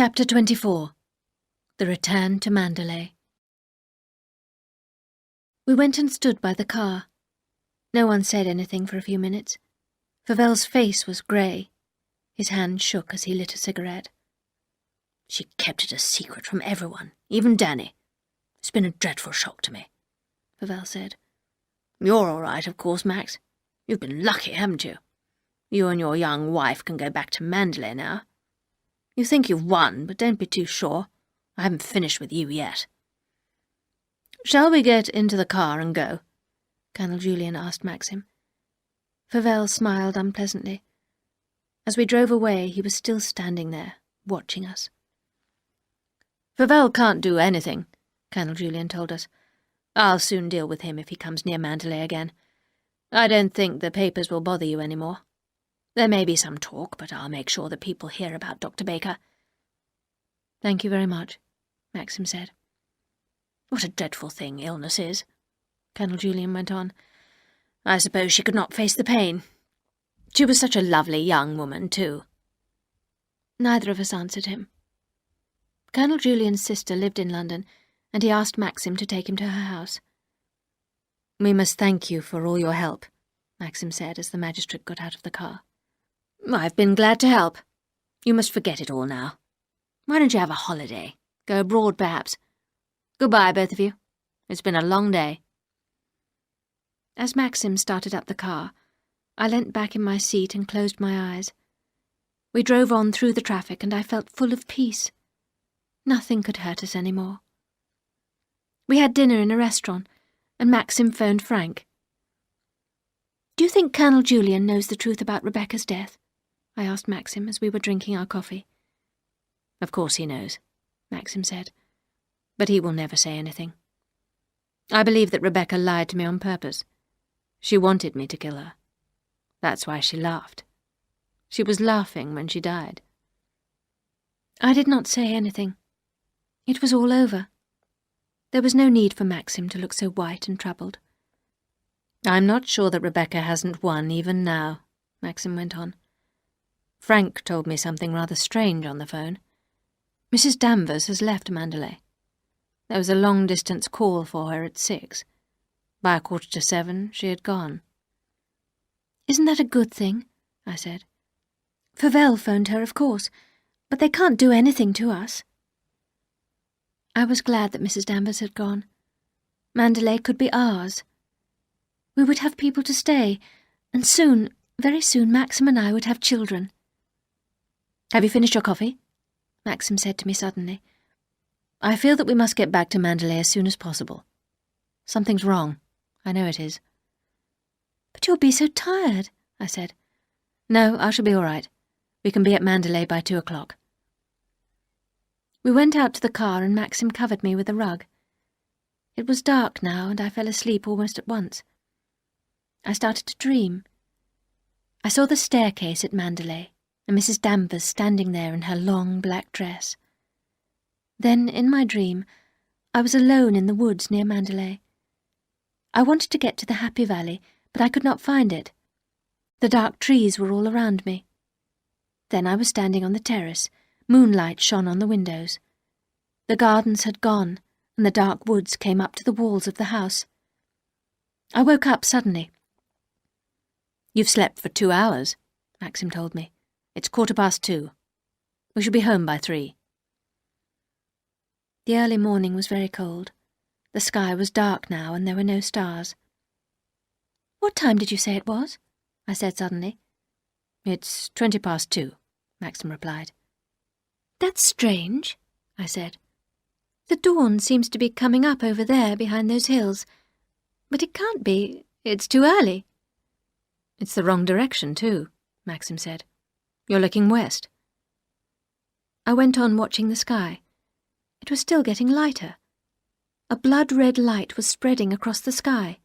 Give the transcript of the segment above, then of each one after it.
Chapter 24. The Return to Mandalay. We went and stood by the car. No one said anything for a few minutes. Fauvel's face was grey. His hand shook as he lit a cigarette. She kept it a secret from everyone, even Danny. It's been a dreadful shock to me, Fauvel said. You're all right, of course, Max. You've been lucky, haven't you? You and your young wife can go back to Mandalay now. You think you've won, but don't be too sure. I haven't finished with you yet. Shall we get into the car and go? Colonel Julian asked Maxim. Fauvel smiled unpleasantly. As we drove away, he was still standing there, watching us. Fauvel can't do anything, Colonel Julian told us. I'll soon deal with him if he comes near Mandalay again. I don't think the papers will bother you any more. There may be some talk, but I'll make sure that people hear about Dr. Baker. Thank you very much, Maxim said. What a dreadful thing illness is, Colonel Julian went on. I suppose she could not face the pain. She was such a lovely young woman, too. Neither of us answered him. Colonel Julian's sister lived in London, and he asked Maxim to take him to her house. We must thank you for all your help, Maxim said as the magistrate got out of the car. I've been glad to help. You must forget it all now. Why don't you have a holiday? Go abroad, perhaps. Goodbye, both of you. It's been a long day. As Maxim started up the car, I leant back in my seat and closed my eyes. We drove on through the traffic, and I felt full of peace. Nothing could hurt us any more. We had dinner in a restaurant, and Maxim phoned Frank. "Do you think Colonel Julian knows the truth about Rebecca's death?" I asked Maxim as we were drinking our coffee. Of course he knows, Maxim said, but he will never say anything. I believe that Rebecca lied to me on purpose. She wanted me to kill her. That's why she laughed. She was laughing when she died. I did not say anything. It was all over. There was no need for Maxim to look so white and troubled. I'm not sure that Rebecca hasn't won even now, Maxim went on. Frank told me something rather strange on the phone. Mrs. Danvers has left Mandalay. There was a long-distance call for her at 6. By 7:15, she had gone. "Isn't that a good thing?" I said. "Fauvel phoned her, of course, but they can't do anything to us." I was glad that Mrs. Danvers had gone. Mandalay could be ours. We would have people to stay, and soon, very soon, Maxim and I would have children. "Have you finished your coffee?" Maxim said to me suddenly. "I feel that we must get back to Mandalay as soon as possible. Something's wrong. I know it is." "But you'll be so tired," I said. "No, I shall be all right. We can be at Mandalay by 2 o'clock. We went out to the car and Maxim covered me with a rug. It was dark now and I fell asleep almost at once. I started to dream. I saw the staircase at Mandalay and Mrs. Danvers standing there in her long black dress. Then, in my dream, I was alone in the woods near Mandalay. I wanted to get to the Happy Valley, but I could not find it. The dark trees were all around me. Then I was standing on the terrace. Moonlight shone on the windows. The gardens had gone, and the dark woods came up to the walls of the house. I woke up suddenly. "You've slept for 2 hours," Maxim told me. "It's 2:15. We shall be home by 3. The early morning was very cold. The sky was dark now, and there were no stars. "What time did you say it was?" I said suddenly. "It's 2:20, Maxim replied. "That's strange," I said. "The dawn seems to be coming up over there behind those hills. But it can't be. It's too early." "It's the wrong direction, too," Maxim said. "You're looking west." I went on watching the sky. It was still getting lighter. A blood-red light was spreading across the sky.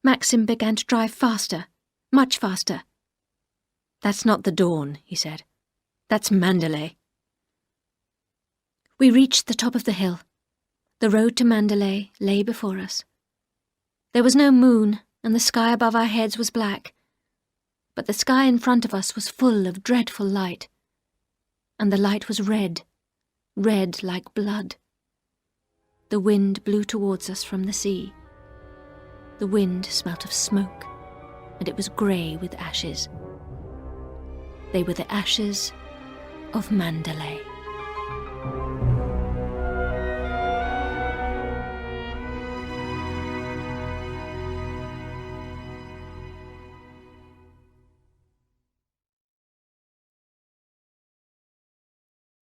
Maxim began to drive faster, much faster. "That's not the dawn," he said. "That's Mandalay." We reached the top of the hill. The road to Mandalay lay before us. There was no moon, and the sky above our heads was black. But the sky in front of us was full of dreadful light. And the light was red, red like blood. The wind blew towards us from the sea. The wind smelt of smoke, and it was grey with ashes. They were the ashes of Mandalay.